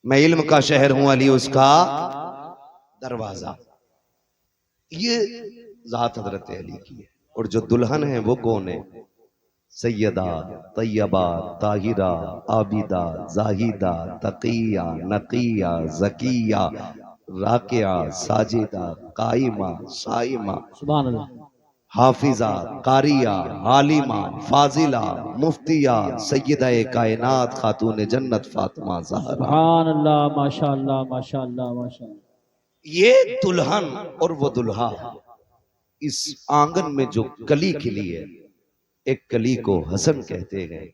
मैं इल्म का शहर हूं, अली उसका दरवाजा। ये जात हजरत अली की है। और जो दुल्हन है वो कौन है? सैयदा तैयबा ताहिरा आबिदा जाहिदा तकिया नकिया जकिया राकिया साजिदा काइमा साइमा सुभान अल्लाह। हाफिजा कारिया आलिमा फाजिला मुफ्तिया सैयदा कायनात खातून जन्नत फातिमा ज़हरा। सुभान अल्लाह, माशा अल्लाह, माशा अल्लाह, माशा अल्लाह। ये दुल्हन और वो दुल्हा, इस आंगन में जो कली खिली है, एक कली को हसन कहते हैं,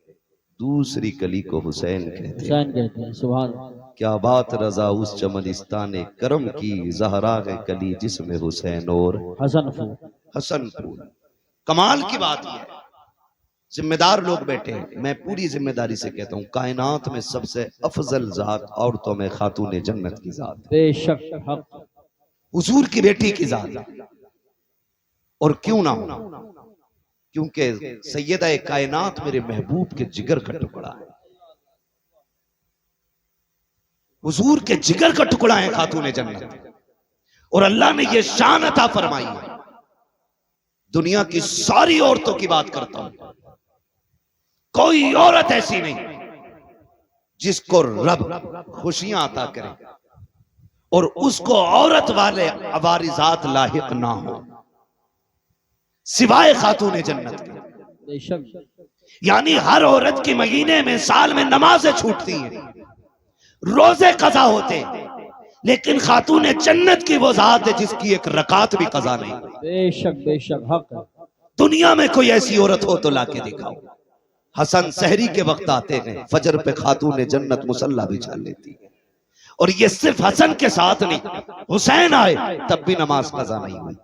दूसरी कली को हुसैन कहते हैं। हुसैन कहते हैं। सुभान अल्लाह। क्या बात रजा उस चमनिस्तान करम की, जहरा है कली जिसमें हुसैन और हसन फूल। हसन फूल। कमाल की बात यह है, जिम्मेदार लोग बैठे हैं, मैं पूरी जिम्मेदारी से कहता हूं, कायनात में सबसे अफजल जात औरतों में खातून जन्नत की जात, बेशक हक। हुजूर की बेटी की जात। और क्यों ना हो, क्योंकि सैयदा कायनात मेरे महबूब के जिगर का टुकड़ा है, हुजूर के जिगर का टुकड़ा है खातून जन्नत। और अल्लाह ने यह शान अता फरमाई है। दुनिया की सारी औरतों की बात करता हूं, कोई औरत ऐसी नहीं जिसको रब खुशियां अता करे और उसको औरत वाले अवारिजात लाहिक ना हो, सिवाय खातून जन्नत के। बेशक। यानी हर औरत की महीने में साल में नमाजें छूटती हैं, रोजे कज़ा होते हैं, लेकिन खातून जन्नत की वो जात है जिसकी एक रकात भी कज़ा नहीं। बेशक बेशक हक है। दुनिया में कोई ऐसी औरत हो तो लाके दिखाओ। हसन सहरी के वक्त आते हैं, फजर पे खातून जन्नत मुसल्ला बिछा लेती है। और ये सिर्फ हसन के साथ नहीं, हुसैन आए तब भी नमाज कज़ा नहीं हुई,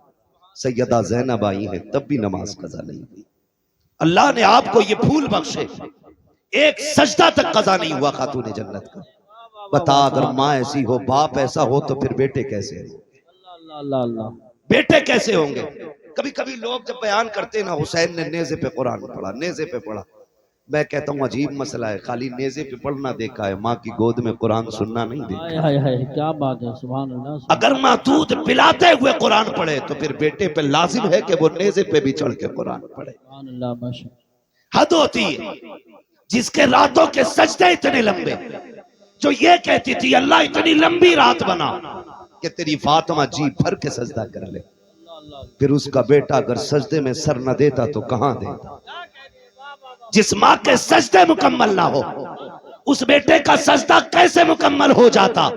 सैयदा ज़ैनब आई है तब भी नमाज कज़ा नहीं हुई। अल्लाह ने आपको ये फूल बख्शे, एक सजदा तक कज़ा नहीं हुआ खातून जन्नत का। बता, अगर माँ ऐसी हो, बाप ऐसा हो, तो फिर बेटे कैसे होंगे? अल्लाह अल्लाह। बेटे कैसे होंगे? कभी कभी लोग जब बयान करते ना, हुसैन ने नेज़े पे कुरान पढ़ा, नेज़े पे पढ़ा, मैं कहता हूँ अजीब मसला है, खाली नेज़े पे पढ़ना देखा है, माँ की गोद में कुरान सुनना नहीं देखा। हाय हाय हाय, क्या बात है। सुभान अल्लाह। अगर माँ दूध पिलाते हुए कुरान पढ़े तो फिर बेटे पे लाजिम है कि वो नेज़े पे भी चढ़ के कुरान पढ़े। सुभान अल्लाह, माशा। हद होती है जिसके रातों के सजदे इतने लंबे, जो ये कहती थी अल्लाह इतनी लंबी रात बना कि तेरी फातिमा जी भर के सजदा कर ले, फिर उसका बेटा अगर सजदे में सर न देता तो कहां देता? जिस माँ के सजदे मुकम्मल ना हो, उस बेटे का सजदा कैसे मुकम्मल हो जाता?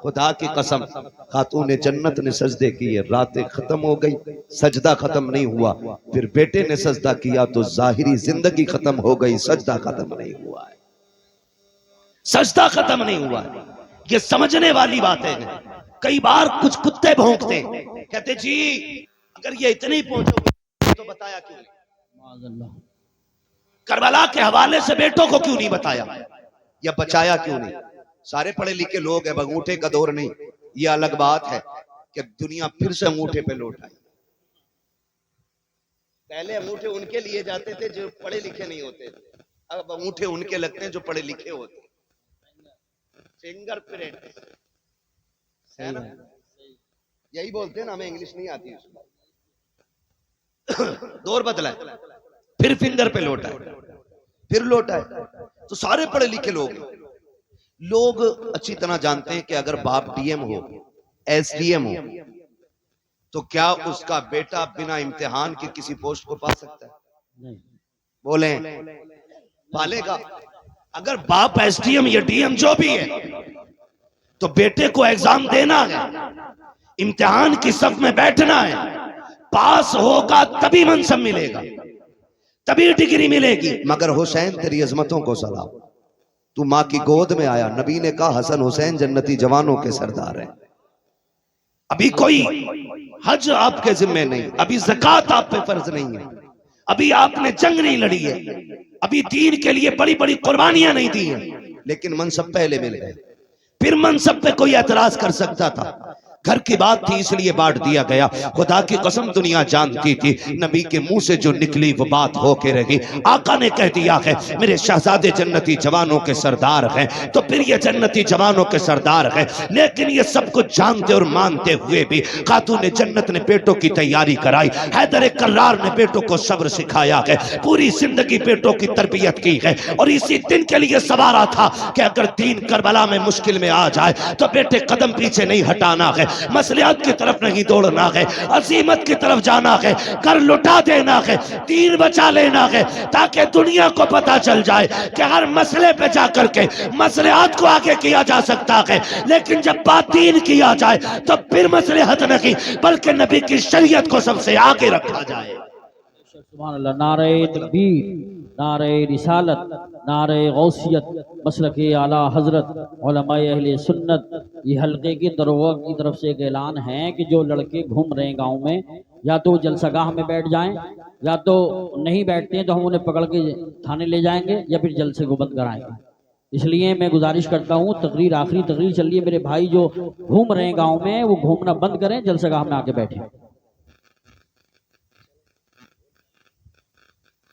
खुदा की कसम, खातून जन्नत ने सजदे किए, रातें खत्म हो गई, सजदा खत्म नहीं हुआ, फिर बेटे ने सजदा किया तो जाहिरी जिंदगी खत्म हो गई, सजदा खत्म नहीं हुआ है, सजदा खत्म नहीं हुआ है। ये समझने वाली बातें हैं। कई बार कुछ कुत्ते भौंकते, कहते जी अगर ये इतने ही पहुंचोगे तो बताया क्यों नहीं? करबला के हवाले से बेटों को क्यों नहीं बताया या बचाया क्यों नहीं? सारे पढ़े लिखे लोग हैं, अंगूठे का दौर नहीं। ये अलग बात है कि दुनिया फिर से अंगूठे पे लौट आई। पहले अंगूठे उनके लिए जाते थे जो पढ़े लिखे नहीं होते थे, अब अंगूठे उनके लगते हैं जो पढ़े लिखे होते। फिंगर प्रिंट है ना, यही बोलते हैं ना, हमें इंग्लिश नहीं आती। दौर बदला है, फिर फिंगर पे लौटा है, फिर लौटा है। तो सारे पढ़े लिखे लोग अच्छी तरह जानते हैं कि अगर बाप डीएम हो, एसडीएम हो, तो क्या उसका बेटा बिना इम्तिहान के किसी पोस्ट को पा सकता है? नहीं। बोले पालेगा। अगर बाप एसडीएम या डीएम जो भी है, तो बेटे को एग्जाम देना है, इम्तिहान की सफ में बैठना है, पास होगा तभी मनसब मिलेगा, तभी डिग्री मिलेगी। मगर हुसैन तेरी अजमतों को सलाम, तू माँ की गोद में आया, नबी ने कहा हसन हुसैन जन्नती जवानों के सरदार हैं। अभी कोई हज आपके जिम्मे नहीं, अभी ज़कात आप पे फर्ज नहीं है, अभी आपने जंग नहीं लड़ी है, अभी दीन के लिए बड़ी बड़ी कुर्बानियां नहीं दी हैं, लेकिन मनसब पहले मिल गए। फिर मनसब पे कोई एतराज कर सकता था, घर की बात थी इसलिए बांट दिया गया। खुदा की कसम दुनिया जानती थी नबी के मुंह से जो निकली वो बात होके रही। आका ने कह दिया है मेरे शहजादे जन्नती जवानों के सरदार हैं, तो फिर ये जन्नती जवानों के सरदार हैं। लेकिन ये सब कुछ जानते और मानते हुए भी खातून जन्नत ने बेटों की तैयारी कराई। हैदर कर्रार ने बेटों को सब्र सिखाया है, पूरी जिंदगी बेटों की तरबियत की है और इसी दिन के लिए सवारा था कि अगर दीन करबला में मुश्किल में आ जाए तो बेटे कदम पीछे नहीं हटाना है, मसलियात की तरफ नहीं दौड़ना है, अजीमत की तरफ जाना है, कर लुटा देना है, दीन बचा लेना है, ताकि दुनिया को पता चल जाए कि हर मसले पे जाकर के मसलियात को आगे किया जा सकता है। लेकिन जब बात दीन किया जाए तो फिर मसलिहत नहीं बल्कि नबी की शरीयत को सबसे आगे रखा जाए। सुभान अल्लाह। नारे तकबीर, नारे रिसालत, नारे गौसियत, मसलक आला हजरत, उलमाए अहले सुन्नत। ये हल्के की दरोगा की तरफ से एक ऐलान है कि जो लड़के घूम रहे हैं गांव में, या तो जलसागाह में बैठ जाएं, या तो नहीं बैठते हैं तो हम उन्हें पकड़ के थाने ले जाएंगे या फिर जलसे को बंद कराएंगे। इसलिए मैं गुजारिश करता हूँ, तकरीर आखिरी तकरीर चल रही है, मेरे भाई जो घूम रहे हैं गाँव में वो घूमना बंद करें, जलसागाह में आके बैठे।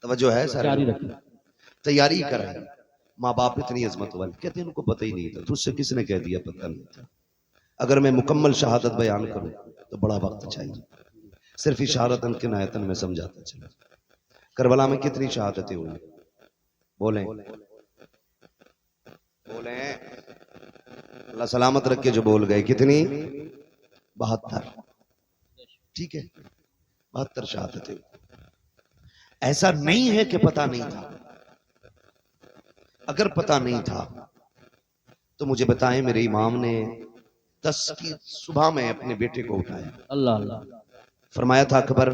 तवज्जो है सर, जारी रखें। तैयारी कराई। माँ बाप इतनी अजमत वाले कहते हैं उनको पता ही नहीं था, तुझसे किसने कह दिया पता नहीं था। अगर मैं मुकम्मल शहादत बयान करूं तो बड़ा वक्त चाहिए, सिर्फ इशारतन किनायतन में समझाता चला। करबला में कितनी शहादतें हुई बोलें बोलें, अल्लाह सलामत रख के जो बोल गए, कितनी? 72। ठीक है, 72 शहादतें। ऐसा नहीं है कि पता नहीं था। अगर पता नहीं था तो मुझे बताएं, मेरे इमाम ने 10 की सुबह में अपने बेटे को उठाया, अल्लाह अल्लाह, फरमाया था अकबर,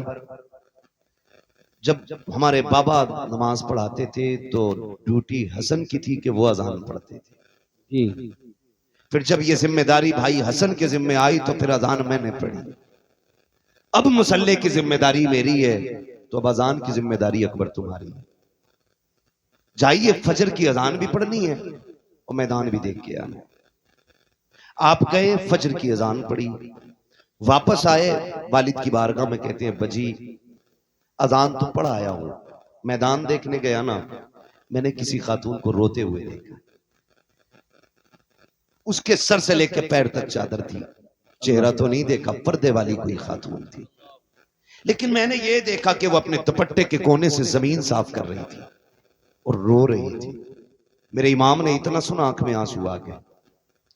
जब हमारे बाबा नमाज पढ़ाते थे तो ड्यूटी हसन की थी कि वो अजान पढ़ते थे जी। फिर जब ये जिम्मेदारी भाई हसन के जिम्मे आई तो फिर अजान मैंने पढ़ी। अब मुसल्ले की जिम्मेदारी मेरी है तो अब अजान की जिम्मेदारी अकबर तुम्हारी है। जाइए, फजर की अजान भी पढ़नी है और मैदान भी देख के आना। आप गए, फजर की अजान पढ़ी, वापस आए, वालिद की बारगाह में कहते हैं बजी अजान तो पढ़ आया हूं, मैदान देखने गया ना, मैंने किसी खातून को रोते हुए देखा। उसके सर से लेकर पैर तक चादर थी, चेहरा तो नहीं देखा, पर्दे वाली कोई खातून थी, लेकिन मैंने ये देखा कि वो अपने दुपट्टे के कोने से जमीन साफ कर रही थी और रो रही थी। मेरे इमाम ने इतना सुना, आंख में आंसू आ गए।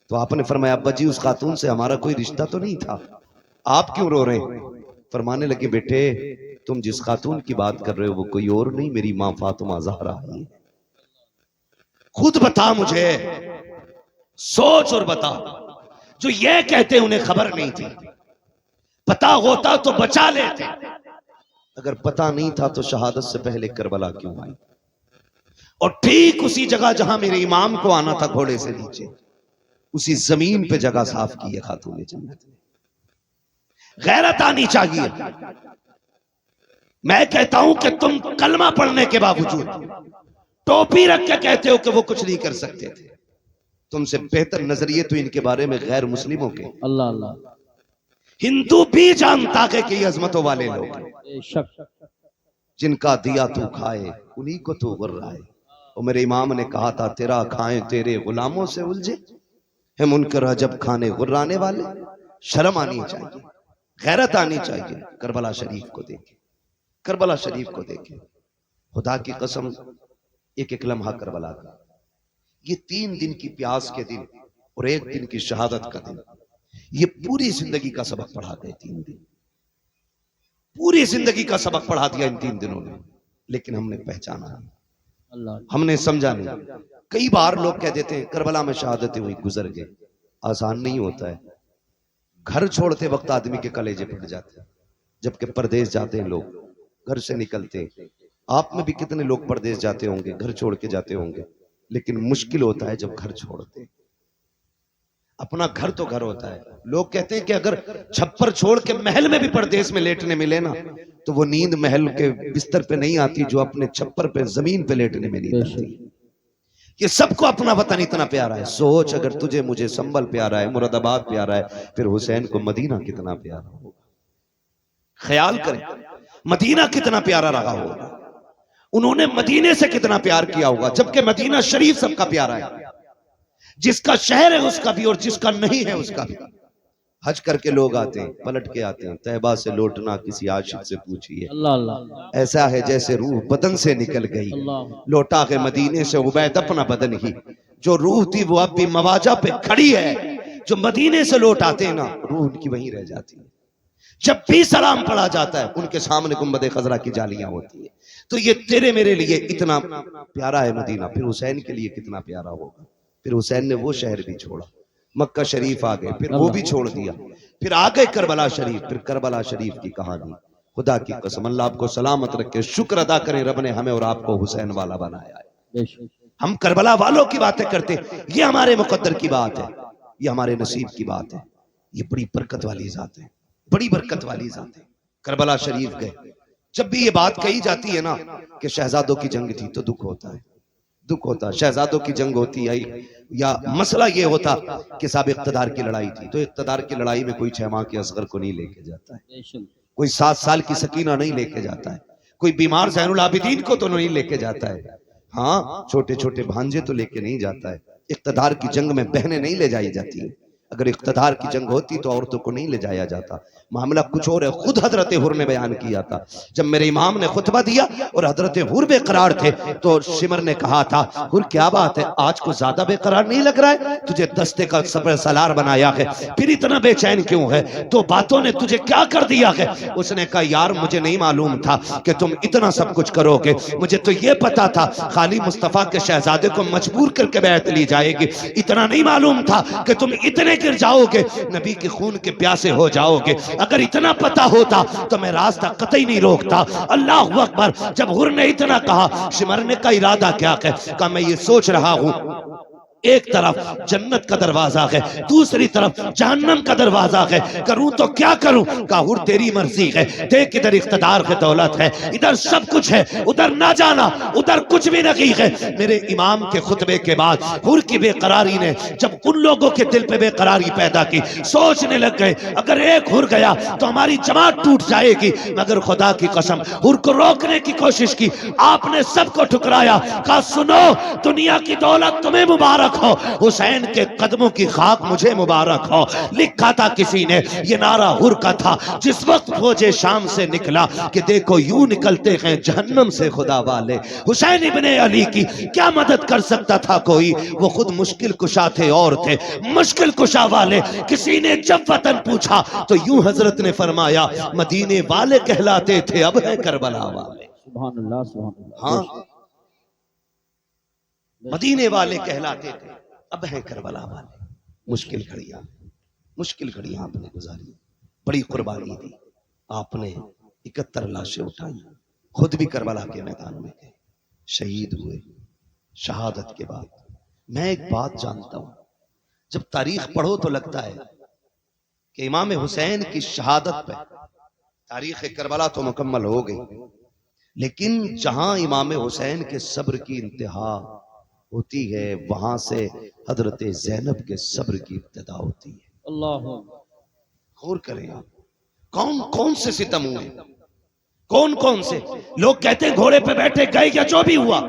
तो आपने फरमाया अब्बा जी उस खातून से हमारा कोई रिश्ता तो नहीं था, आप क्यों रो रहे हैं? फरमाने लगे बेटे तुम जिस खातून की बात कर रहे हो वो कोई और नहीं, मेरी मां फातिमा ज़हरा है। खुद बता मुझे, सोच और बता। जो ये कहते उन्हें खबर नहीं थी, पता होता तो बचा लेते, अगर पता नहीं था तो शहादत से पहले करबला क्यों आई? और ठीक उसी जगह जहां मेरे इमाम को आना था घोड़े से नीचे, उसी जमीन पे जगह साफ की है खातून जन्नत ने। गैरत आनी चाहिए। मैं कहता हूं कि तुम कलमा पढ़ने के बावजूद टोपी रख के कहते हो कि वो कुछ नहीं कर सकते थे। तुमसे बेहतर नजरिए तो इनके बारे में गैर मुस्लिमों के। अल्लाह अल्लाह, हिंदू भी जानता है कि ये अजमतों वाले लोग हैं, बेशक। जिनका दिया तू खाए उन्हीं को तू गुर्राए। और मेरे इमाम ने कहा था तेरा खाएं तेरे गुलामों से उलझे है मुनकर जब खाने गुर्राने वाले। शर्म आनी चाहिए, गैरत आनी चाहिए। करबला शरीफ को देखे, करबला शरीफ को देखे। खुदा की कसम, एक एक लम्हा करबला का, ये 3 दिन की प्यास के दिन और 1 दिन की शहादत का दिन, ये पूरी जिंदगी का सबक पढ़ा गए। 3 दिन पूरी जिंदगी का सबक पढ़ा दिया इन 3 दिनों ने, लेकिन हमने पहचाना नहीं, अल्लाह, हमने समझा नहीं। कई बार लोग कह देते हैं करबला में शहादतें हुई, गुजर गए। आसान नहीं होता है। घर छोड़ते वक्त आदमी के कलेजे फट जाते हैं, जबकि परदेश जाते हैं लोग, घर से निकलते हैं। आप में भी कितने लोग परदेश जाते होंगे, घर छोड़ के जाते होंगे, लेकिन मुश्किल होता है जब घर छोड़ते हैं। अपना घर तो घर होता है। लोग कहते हैं कि अगर छप्पर छोड़ के महल में भी परदेश में लेटने मिले ना, तो वो नींद महल के बिस्तर पे नहीं आती जो अपने छप्पर पे जमीन पे लेटने में नींद आती। कि सबको अपना वतन इतना प्यारा है। सोच, अगर तुझे मुझे संभल प्यारा है, मुरादाबाद प्यारा है, फिर हुसैन को मदीना कितना प्यारा होगा। ख्याल करें, मदीना कितना प्यारा रहा होगा, उन्होंने मदीने से कितना प्यार किया होगा। जबकि मदीना शरीफ सबका प्यारा है, जिसका शहर है उसका भी और जिसका नहीं है उसका भी। हज करके लोग आते हैं, पलट के आते हैं। तैयबा से लौटना किसी आशिक से पूछिए, अल्लाह अल्लाह ऐसा है जैसे रूह बदन से निकल गई। अल्लाह लौटा के मदीने से उबैद अपना बदन ही, जो रूह थी वो अब भी मवाजा पे खड़ी है। जो मदीने से लौट आते हैं ना, रूह उनकी वहीं रह जाती है। जब भी सलाम पढ़ा जाता है उनके सामने गुंबद खजरा की जालियां होती है। तो ये तेरे मेरे लिए इतना प्यारा है मदीना, फिर हुसैन के लिए कितना प्यारा होगा। फिर हुसैन ने वो शहर भी छोड़ा, मक्का शरीफ आ गए, फिर वो भी छोड़ दिया, फिर आ गए करबला शरीफ। फिर करबला शरीफ की कहानी, खुदा की कसम अल्लाह आपको सलामत रखे। शुक्र अदा करें रब ने हमें और आपको हुसैन वाला बनाया है। बेशक हम करबला वालों की बातें करते, ये हमारे मुकद्दर की बात है, ये हमारे नसीब की बात है। ये बड़ी बरकत वाली जात है, बड़ी बरकत वाली जात है। करबला शरीफ गए, जब भी ये बात कही जाती है ना कि शहजादों की जंग थी, तो दुख होता है, दुख होता। शहजादों की जंग होती है या मसला ये होता कि साहब इख्तदार की लड़ाई थी, तो इख्तदार की लड़ाई में कोई 6 माह के असगर को नहीं लेके जाता है, बेशक कोई 7 साल की सकीना नहीं लेके जाता है, कोई बीमार ज़ैनुल आबिदीन को तो नहीं लेके जाता है। हाँ, छोटे छोटे भांजे तो लेके नहीं जाता है। इख्तदार की जंग में बहनें नहीं ले जाई जाती है। अगर इख्तदार की जंग होती तो औरतों को नहीं ले जाया जाता। मामला कुछ और है। खुद हजरत हुर ने बयान किया था, जब मेरे इमाम ने खुतबा दिया और हजरत हुर बेकरार थे, तो शिमर ने कहा था, हुर क्या बात है, आज को ज्यादा बेकरार नहीं लग रहा है? तुझे दस्ते का सबर सलार बनाया है, फिर इतना बेचैन क्यों है? तो बातों ने तुझे क्या कर दिया है? उसने कहा, यार मुझे नहीं मालूम था कि तुम इतना सब कुछ करोगे। मुझे तो ये पता था खाली मुस्तफा के शहजादे को मजबूर करके बैत ली जाएगी, इतना नहीं मालूम था कि तुम इतने गिर जाओगे, नबी के खून के प्यासे हो जाओगे। अगर इतना पता होता तो मैं रास्ता कतई नहीं रोकता। अल्लाह अकबर। जब हुर ने इतना कहा, शिमरने का इरादा क्या है? कहा, मैं ये सोच रहा हूं, एक तरफ जन्नत का दरवाजा है, दूसरी तरफ जहन्नम का दरवाजा है, करूं तो क्या करूं? कहा, हुर तेरी मर्जी है, देख इधर इख्तिदार की दौलत है, इधर सब कुछ है, उधर ना जाना, उधर कुछ भी नहीं है। मेरे इमाम के खुतबे के बाद हुर की बेकरारी ने जब उन लोगों के दिल पे बेकरारी पैदा की, सोचने लग गए अगर एक हुर गया तो हमारी जमात टूट जाएगी। मगर खुदा की कसम, हुर को रोकने की कोशिश की, आपने सबको ठुकराया। कहा, सुनो, दुनिया की दौलत तुम्हें मुबारक हो, हुसैन के कदमों की खाक मुझे मुबारक हो। लिखा था किसी ने, ये नारा हुर का था जिस वक्त फौजे शाम से निकला कि देखो यूं निकलते हैं जहन्नम से खुदा वाले। हुसैन इब्ने अली की क्या मदद कर सकता था कोई? वो खुद मुश्किल कुशा थे और थे मुश्किल कुशा वाले। किसी ने जब वतन पूछा तो यूं हजरत ने फरमाया, मदीने वाले कहलाते थे, अब है करबला वाले। सुभान अल्लाह सुभान अल्लाह। हाँ, मदीने वाले कहलाते थे, अब है करबला वाले। मुश्किल घड़ियां आपने गुजारी, बड़ी कुर्बानी दी आपने, 71 लाशें उठाई, खुद भी करबला के मैदान में गए, शहीद हुए। शहादत के बाद मैं एक बात जानता हूं, जब तारीख पढ़ो तो लगता है कि इमाम हुसैन की शहादत पे तारीख करबला तो मुकम्मल हो गई, लेकिन जहां इमाम हुसैन के सब्र की इंतहा होती है, वहां से हजरत ज़ैनब के सब्र की इब्तिदा होती है। अल्लाह गौर करें आप, कौन कौन से सितम हुए, कौन कौन से लोग कहते हैं घोड़े पे बैठे गए या जो भी हुआ,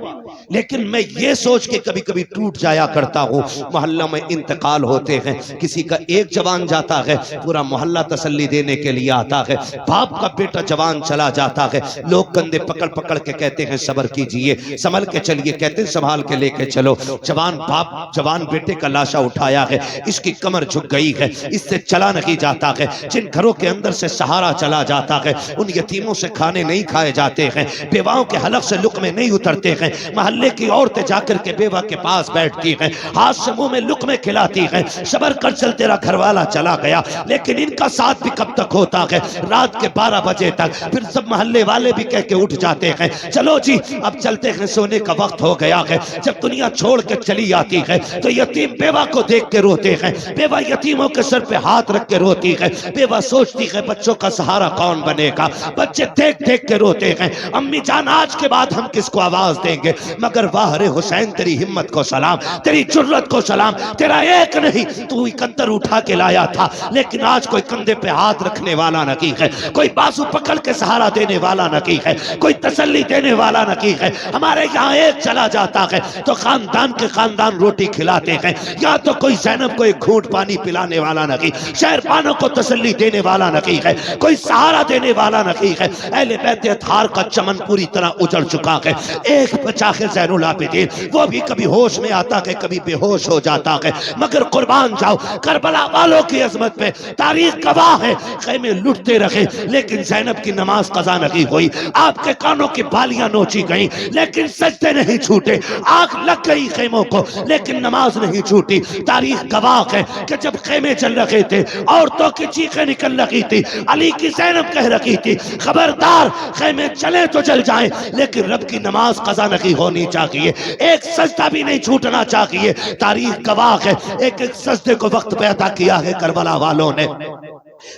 लेकिन मैं ये सोच के कभी कभी टूट जाया करता हूँ, मोहल्ला में इंतकाल होते हैं, किसी का एक जवान जाता है, पूरा मोहल्ला तसल्ली देने के लिए आता है, बाप का बेटा जवान चला जाता है, लोग कंधे पकड़ पकड़ के कहते हैं सब्र कीजिए, संभल के चलिए, कहते हैं संभाल के लेके चलो। जवान बाप जवान बेटे का लाशा उठाया है, इसकी कमर झुक गई है, इससे चला नहीं जाता है। जिन घरों के अंदर से सहारा चला जाता है, उन यतीमों से खाने नहीं खाए जाते हैं, बेवाओं के हलक से लुकमे नहीं उतरते हैं, मोहल्ले की औरतें जाकर के बेवा के पास बैठती हैं, हाथ से मुंह में लुकमे खिलाती हैं, सबर कर चल तेरा घरवाला चला गया। लेकिन इनका साथ भी कब तक होता है? रात के 12 बजे तक। फिर सब मोहल्ले वाले भी कह के उठ जाते हैं, चलो जी अब चलते हैं, सोने का वक्त हो गया है। जब दुनिया छोड़ के चली आती है तो यतीम बेवा को देख के रोते हैं, बेवा यतीमों के सर पे हाथ रख के रोती है, बेवा सोचती है बच्चों का सहारा कौन बनेगा। बच्चे देख देख देख के रोते हैं। अम्मी जान आज के बाद हम किसको आवाज देंगे, मगर वाह रे हुसैन तेरी हिम्मत को सलाम, तेरी जुर्रत को सलाम। तेरा एक नहीं तू इकंदर उठा के लाया था, लेकिन आज कोई कंधे पे हाथ रखने वाला नहीं है, कोई बाजू पकड़ के सहारा देने वाला नहीं है, कोई तसल्ली देने वाला नहीं है। हमारे यहाँ एक चला जाता है तो खानदान के खानदान रोटी खिलाते हैं, या तो कोई जैनब को एक घूंट पानी पिलाने वाला नहीं, शहरबानों को तसल्ली देने वाला नहीं है, कोई सहारा देने वाला नहीं है। अहले बैत अतहार का चमन पूरी तरह उजड़ चुका है। एक बचा है ज़ैनुल आबिदीन, वो भी कभी होश में आता है कभी बेहोश हो जाता है, मगर कुर्बान जाओ करबला वालों की अजमत पे तारीख गवाह है। खेमे लुटते रहे लेकिन ज़ैनब की नमाज कज़ा नहीं हुई, आपके कानों की बालियां नोची गई लेकिन सजदे नहीं छूटे, आग लग गई खेमों को लेकिन नमाज नहीं छूटी। तारीख गवाह है कि जब खेमे चल रहे थे औरतों की चीखें निकल रही थी, अली की ज़ैनब कह रही थी खबरदार खेमे चले तो चल जाएं लेकिन रब की नमाज कज़ा नहीं होनी चाहिए, एक सजदा भी नहीं छूटना चाहिए। तारीख गवाह है एक एक सजदे को वक्त पे अदा किया है करबला वालों ने,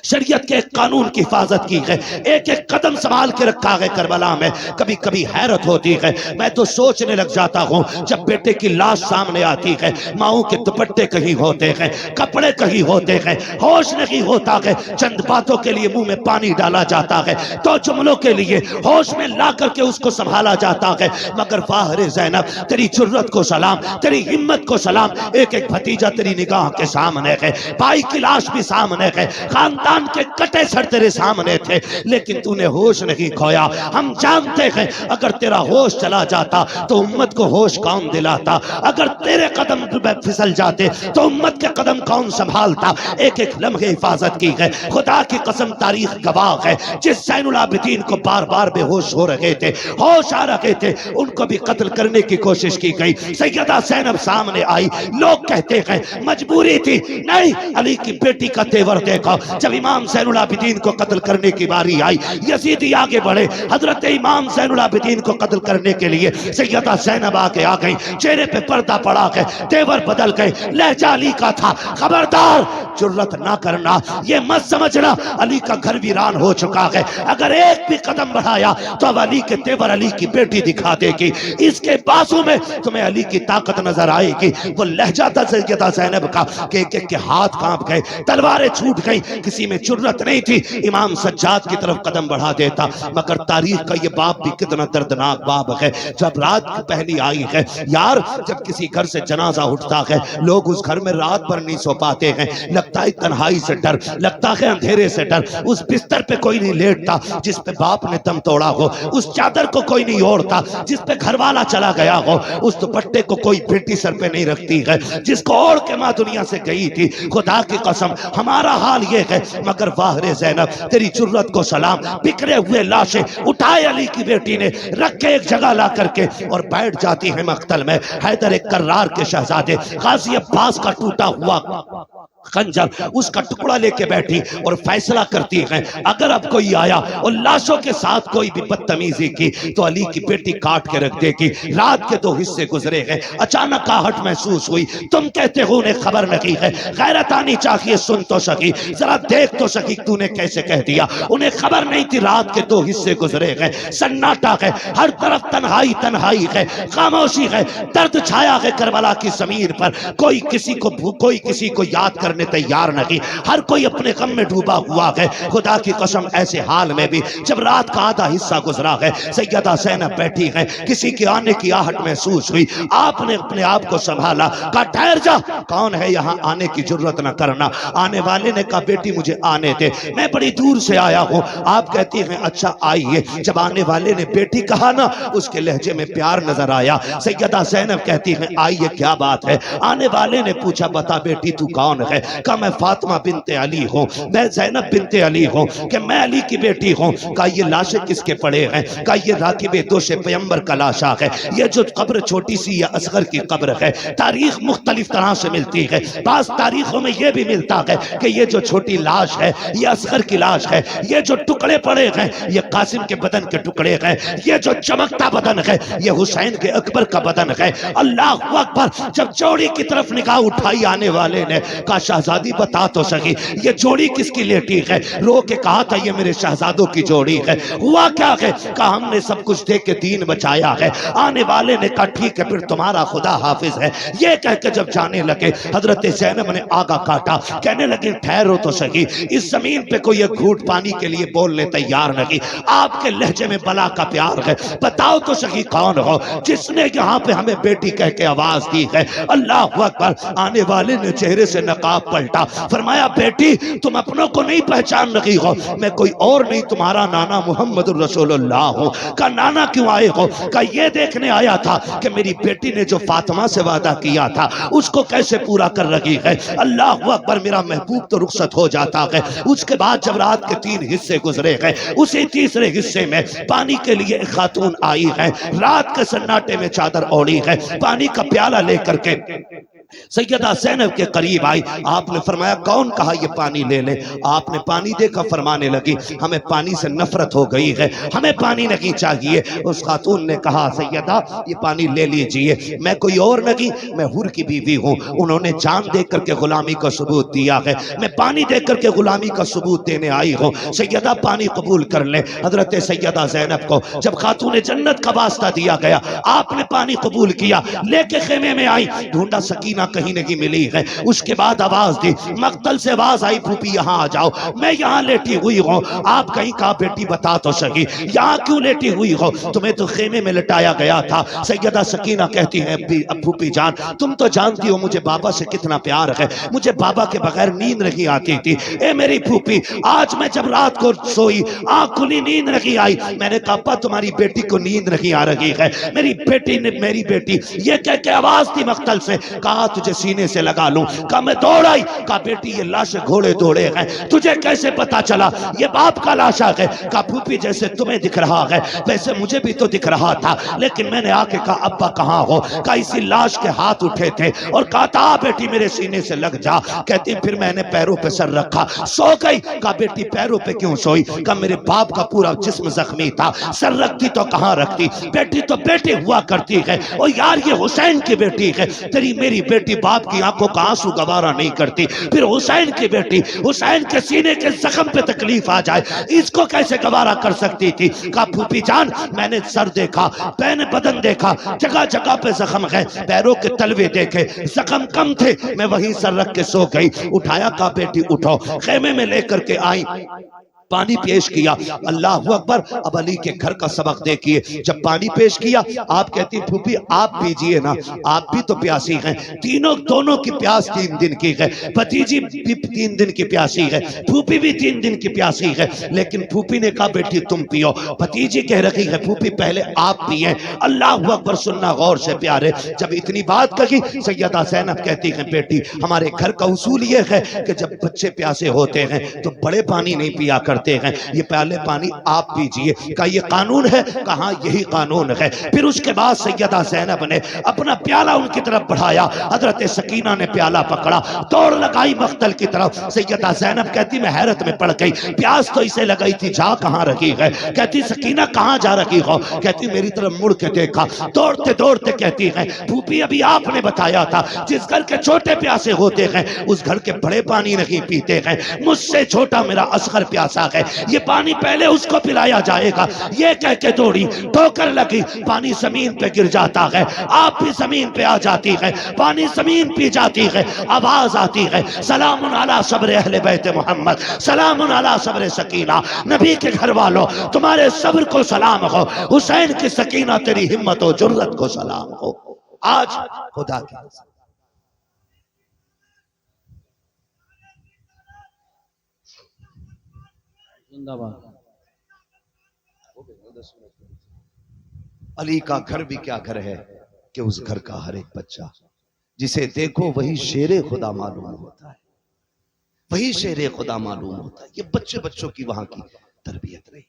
शरीयत के कानून की हिफाजत की है, एक एक कदम संभाल के रखा है करबला में। कभी कभी हैरत होती है, मैं तो सोचने लग जाता हूँ जब बेटे की लाश सामने आती है, माओं के दुपट्टे कहीं होते हैं, कपड़े कहीं होते हैं, होश नहीं होता है, चंद बातों के लिए मुंह में पानी डाला जाता है, तो जुमलों के लिए होश में ला करके उसको संभाला जाता है। मगर वाह रे ज़ैनब तेरी जुर्रत को सलाम, तेरी हिम्मत को सलाम। एक एक भतीजा तेरी निगाह के सामने है, भाई की लाश भी सामने है, खानदान के कटे सर तेरे सामने थे, लेकिन तूने होश नहीं खोया। हम जानते हैं अगर तेरा होश चला जाता तो उम्मत को होश कौन दिलाता, अगर तेरे कदम फिसल जाते तो उम्मत के कदम कौन संभालता। एक एक लम्हे हिफाजत की है, खुदा की कसम तारीख गवाह है। जिस ज़ैनुल आबिदीन को बार बार बेहोश हो रहे थे, होश आ रहे थे, उनको भी कत्ल करने की कोशिश की गई। सैयदा ज़ैनब सामने आई, लोग कहते हैं मजबूरी थी, नहीं अली की बेटी का तेवर देखो। जब इमाम ज़ैनुल आबिदीन को कत्ल करने की बारी आई, यजीदी आगे बढ़े, हजरत इमाम ज़ैनुल आबिदीन को कत्ल करने के लिए सैयदा ज़ैनब आगे आ गई, चेहरे पे पर्दा पड़ा गए, तेवर बदल गए, लहजा अली का था। खबरदार जुर्रत ना करना, ये मत समझना अली का घर वीरान हो चुका है, अगर एक भी कदम बढ़ाया तो अब अली के तेवर अली की बेटी दिखा देगी, इसके बाजू में तुम्हें अली की ताकत नजर आएगी। वो लहजा था सैयदा ज़ैनब का कि एक के हाथ कांप गए, तलवारें छूट गई, किसी में जुर्रत नहीं थी इमाम सज्जाद की तरफ कदम बढ़ा देता। मगर तारीख का ये बाब भी कितना दर्दनाक बाब है। जब रात की पहली आई है यार, जब किसी घर से जनाजा उठता है लोग उस घर में रात भर नहीं सो पाते हैं, लगता है तन्हाई से डर, लगता है अंधेरे से डर। उस बिस्तर पे कोई नहीं लेटता जिस पे बाप ने दम तोड़ा हो, उस चादर को कोई नहीं ओढ़ता जिस पे घर वाला चला गया हो, उस दुपट्टे को कोई बेटी सर पे नहीं रखती है जिसको ओढ़ के माँ दुनिया से गई थी। खुदा की कसम हमारा हाल ये है। मगर वाह रे ज़ैनब तेरी जुर्रत को सलाम, बिखरे हुए लाशें उठाए अली की बेटी ने रख के एक जगह ला करके और बैठ जाती है मख्तल में। हैदर एक कर्रार के शहजादे गाजी अब्बास का टूटा हुआ खंजर उसका टुकड़ा लेके बैठी और फैसला करती है अगर अब कोई आया और लाशों के साथ कोई भी बदतमीजी की तो अली की बेटी काट के रख देगी। रात के 2 हिस्से गुजरे हैं, अचानक आहट महसूस हुई, तुम कहते हो उन्हें खबर नहीं है, गैरत आनी चाहिए, सुन तो सकी, जरा देख तो सकी तूने कैसे कह दिया। उन्हें खबर नहीं थी रात के 2 हिस्से गुजरे हैं, सन्नाटा है, हर तरफ तन्हाई तन्हाई है, खामोशी है, दर्द छाया है करबला की जमीन पर। कोई किसी को याद करने तैयार नहीं, हर कोई अपने गम में डूबा हुआ है। खुदा की कसम ऐसे हाल में भी जब रात का आधा हिस्सा गुजरा है, सैयदा ज़ैनब बैठी है, किसी के आने की आहट महसूस हुई, आपने अपने आप को संभाला, कहा ठहर जा, कौन है यहाँ, आने की जरूरत न करना। आने वाले ने कहा बेटी मुझे आने दे, मैं बड़ी दूर से आया हूँ। आप कहती हैं अच्छा आइए। जब आने वाले ने बेटी कहा ना, उसके लहजे में प्यार नजर आया। सैयदा ज़ैनब कहती हैं आइए क्या बात है। आने वाले ने पूछा बता बेटी तू कौन है। कहा मैं फातिमा बिनते अली हूँ, मैं ज़ैनब बिनते अली हूँ, कि मैं अली की बेटी हूँ। कहा ये लाशें किसके पड़े हैं। कहा ये राकिब दोशे पैगंबर का लाशा है, ये जो कब्र छोटी सी या असगर की कब्र है। तारीख मुख्तलिफ तरह से मिलती है, बास तारीखों में यह भी मिलता है कि ये जो छोटी लाश है ये असगर की लाश है, ये जो टुकड़े पड़े हैं ये कासिम के बदन के टुकड़े हैं, ये जो चमकता बदन है ये हुसैन के अकबर का बदन है। अल्लाह अकबर। जब चौड़ी की तरफ निगाह उठाई आने वाले ने, कहा शहजादी बता तो सकी ये जोड़ी किसकी लेटी है? रो के कहा था ये मेरे शहजादों की जोड़ी है। हुआ क्या है? कहा हमने सब कुछ देख के दीन बचाया है। आने वाले ने कहा ठीक है फिर तुम्हारा खुदा हाफिज है। ये कह के जब जाने लगे हजरत ज़ैनब ने आगा काटा, कहने लगे ठहरो तो सही, इस जमीन पे कोई एक घूंट पानी के लिए बोलने तैयार नहीं। आपके लहजे में बला का प्यार है, बताओ तो सही कौन हो जिसने यहाँ पे हमें बेटी कह के आवाज दी है? अल्लाह अकबर। आने वाले ने चेहरे से नकाब पलटा, फरमाया बेटी तुम अपनों को नहीं पहचान रही हो, मैं कोई और नहीं तुम्हारा नाना मोहम्मद रसूलुल्लाह हूँ। का नाना क्यों आए हो? का ये देखने आया था कि मेरी बेटी ने जो फातिमा से वादा किया था उसको कैसे पूरा कर रही है। अल्लाह अकबर। मेरा महबूब तो रुखसत हो जाता है। उसके बाद जब रात के 3 हिस्से गुजरे गए, उसी तीसरे हिस्से में पानी के लिए एक खातून आई है, रात के सन्नाटे में चादर ओढ़ी है, पानी का प्याला लेकर के सैयदा ज़ैनब के करीब आई। आपने फरमाया कौन कहा ये पानी ले ले? आपने पानी देखा, फरमाने लगी हमें पानी से नफरत हो गई है, हमें पानी नहीं चाहिए। उस खातून ने कहा सैयदा ये पानी ले लीजिए, मैं कोई और नहीं, मैं हुर की बीवी हूँ, उन्होंने जान दे करके गुलामी का सबूत दिया है, मैं पानी दे करके गुलामी का सबूत देने आई हूँ। सैयदा पानी कबूल कर ले। हजरत सैयदा ज़ैनब को जब खातून जन्नत का वास्ता दिया गया, आपने पानी कबूल किया, लेके खेमे में आई, ढूंढा सकीना कहीं नहीं मिली है। उसके बाद आवाज दी, मक्तल से आवाज आई फूफी यहाँ आ जाओ, मैं यहाँ लेटी हुई हूँ। आप कहीं कहा बेटी बता तो सही यहाँ क्यों लेटी हुई हो? तुम्हें तो खेमे में लटाया गया था। सैयदा सकीना कहती है फूफी जान तुम तो जानती हो मुझे बाबा से कितना प्यार है, मुझे बाबा के बगैर नींद नहीं आती थी। ए मेरी फूफी आज मैं जब रात को सोई आंख खुली नींद नहीं आई, मैंने कहा अब्बा तुम्हारी बेटी को नींद नहीं आ रही है। मेरी बेटी ने मेरी बेटी ये कह के आवाज दी मक्तल से, कहा तुझे सीने से लगा लूं। कहा मैं दौड़ आई, कहा बेटी ये लाश घोड़े दौड़े हैं, तुझे कैसे पता चला ये बाप का लाशा है? कहा फूफी जैसे तुम्हें दिख रहा है वैसे मुझे भी तो दिख रहा था, लेकिन मैंने आके कहा अब्बा कहाँ हो? कहा इसी लाश के हाथ उठे थे और कहा था बेटी मेरे सीने से लग जा। कहती फिर मैंने पैरों पे सर रखा, सो गई। कहा बेटी पैरों पे क्यों सोई? कहा मेरे बाप का पूरा जिस्म जख्मी था, सर रखती तो कहाँ रखती? बेटी तो बेटी हुआ करती है। और यार ये हुसैन की बेटी है, तेरी मेरी बेटी बाप की आंखों का आंसू गवारा नहीं करती, फिर हुसैन की बेटी हुसैन के सीने के जख्म पे तकलीफ आ जाए इसको कैसे गवारा कर सकती थी? कहा फूफी जान मैंने सर देखा, मैंने बदन देखा, जगह जगह पे जख्म है, पैरों के तलवे देखे जख्म कम थे, मैं वहीं सर रख के सो गई। उठाया, कहा बेटी उठो, खेमे में लेकर के आई, पानी पेश किया। अल्लाह अकबर। अब अली के घर का सबक देखिए, जब पानी पेश किया आप कहती फूफी आप पीजिए ना, आप भी तो प्यासी हैं। तीनों दोनों की प्यास 3 दिन की है, भतीजी भी 3 दिन की प्यासी है, फूफी भी 3 दिन की प्यासी है। लेकिन फूफी ने कहा बेटी तुम पियो, भतीजी कह रही है फूफी पहले आप पिए। अल्लाह अकबर। सुनना गौर से प्यारे, जब इतनी बात कही सैयदा ज़ैनब कहती है बेटी हमारे घर का उसूल ये है कि जब बच्चे प्यासे होते हैं तो बड़े पानी नहीं पिया कर हैं, ये पहले पानी आप पीजिए। का ये कानून है? कहा यही कानून है। फिर उसके बाद सैयदा ज़ैनब ने अपना प्याला उनकी तरफ बढ़ाया, हजरत सकीना ने प्याला पकड़ा, दौड़ लगाई मख्तल की तरफ। सैयदा ज़ैनब कहती मैं हैरत में पड़ गई, प्यास तो इसे लगाई थी, जा कहां रही है? कहती सकीना कहां जा रही हो? कहती मेरी तरफ मुड़ के देखा, दौड़ते दौड़ते कहती है फूफी अभी आपने बताया था जिस घर के छोटे प्यासे होते हैं उस घर के बड़े पानी नहीं पीते हैं, मुझसे छोटा मेरा असगर प्यासा है, ये पानी पहले उसको पिलाया जाएगा। ये कह के दौड़ी, ठोकर लगी, पानी जमीन पे गिर जाता है, आप भी जमीन पे आ जाती है, पानी जमीन पी जाती है, आवाज आती है सलामुन अला सब्र अहले बैत मोहम्मद, सलामुन अला सब्र सकीना, नबी के घर वालों तुम्हारे सब्र को सलाम हो, हुसैन की सकीना तेरी हिम्मत और जुर्रत को सलाम हो। आज खुदा की जिंदाबाद। अली का घर भी क्या घर है कि उस घर का हर एक बच्चा जिसे देखो वही शेरे खुदा मालूम होता है, वही शेरे खुदा मालूम होता है। ये बच्चे बच्चों की वहां की तरबियत रही।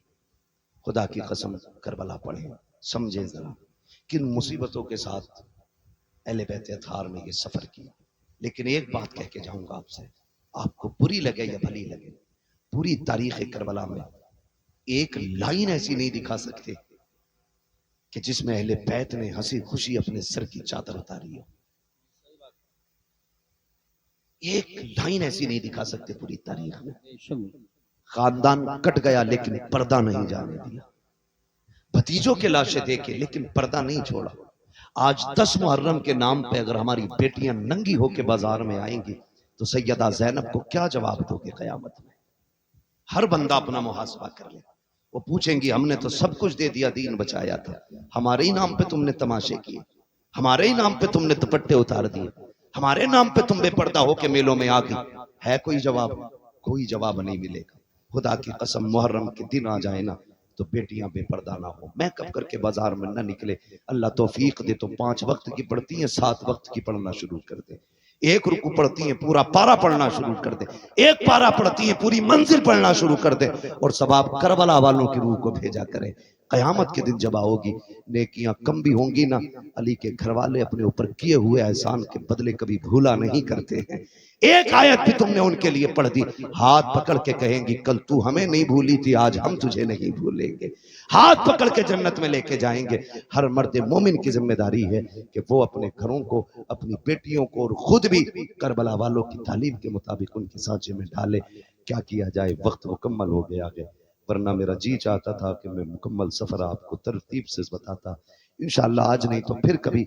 खुदा की कसम करबला पढ़े, समझे जरा किन मुसीबतों के साथ अहले बैत अतहार में ये सफर किया। लेकिन एक बात कह के जाऊंगा आपसे, आपको बुरी लगे या भली लगे, पूरी तारीख करबला में एक लाइन ऐसी नहीं दिखा सकते कि जिसमें अहले बैत ने हंसी खुशी अपने सर की चादर उतारी हो। एक लाइन ऐसी नहीं दिखा सकते पूरी तारीख में। बेशक। खानदान कट गया लेकिन पर्दा नहीं जाने दिया, भतीजों के लाशें देखे लेकिन पर्दा नहीं छोड़ा। आज 10 मुहर्रम के नाम पे अगर हमारी बेटियां नंगी होके बाजार में आएंगी तो सैयदा जैनब को क्या जवाब दोगे कयामत में? हर बंदा अपना मुहासबा कर ले। वो पूछेंगी हमने तो सब कुछ दे दिया, दीन बचाया था, हमारे ही नाम पे तुमने तमाशे किए, हमारे ही नाम पे तुमने दुपट्टे उतार दिए, हमारे नाम पे तुम बेपर्दा होके मेलों में आ गई। है कोई जवाब? कोई जवाब नहीं मिलेगा। खुदा की कसम मुहर्रम के दिन आ जाए ना तो बेटियां बेपर्दा ना हो, मेकअप करके बाजार में ना निकले। अल्लाह तौफीक दे तो 5 वक्त की पढ़ती हैं, 7 वक्त की पढ़ना शुरू कर दे। एक रुकू पढ़ती हैं पूरा पारा पढ़ना शुरू कर दे, एक पारा पढ़ती हैं पूरी मंजिल पढ़ना शुरू कर दे, और सवाब करबला वालों की रूह को भेजा करे। कयामत के दिन जब आओगी नेकियां कम भी होंगी ना, अली के घर वाले अपने ऊपर किए हुए एहसान के बदले कभी भूला नहीं करते हैं। एक आयत भी तुमने उनके लिए पढ़ दी, हाथ पकड़ के कहेंगी कल तू हमें नहीं भूली थी, आज हम तुझे नहीं भूलेंगे। हाथ पकड़ के जन्नत में लेके जाएंगे। हर मर्द मोमिन की जिम्मेदारी है कि वो अपने घरों को, अपनी बेटियों को और खुद भी करबला वालों की तालीम के मुताबिक उनके सांचे में डाले। क्या किया जाए, वक्त मुकम्मल हो गया है, वरना मेरा जी चाहता था कि मैं मुकम्मल सफर आपको तरतीब से बताता। इंशाअल्लाह आज नहीं तो फिर कभी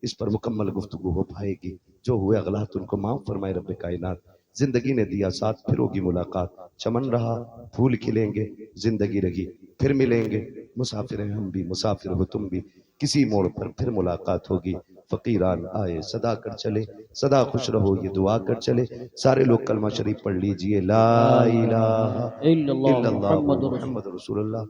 इस पर मुकम्मल गुफ्तगू हो पाएगी। जो हुए गलत उनको माफ फरमाए रब्बे कायनात। जिंदगी ने दिया साथ, फिर होगी मुलाकात। चमन रहा फूल खिलेंगे, जिंदगी रही फिर मिलेंगे। मुसाफिर हैं हम भी, मुसाफिर हो तुम भी, किसी मोड़ पर फिर मुलाकात होगी। फकीरान आए सदा कर चले, सदा खुश रहो ये दुआ कर चले। सारे लोग कलमा शरीफ पढ़ लीजिए, ला इलाहा इल्लल्लाह इल्लल्लाह मुहम्मदुर रसूलुल्लाह। मुहम्मद रसूलुल्लाह।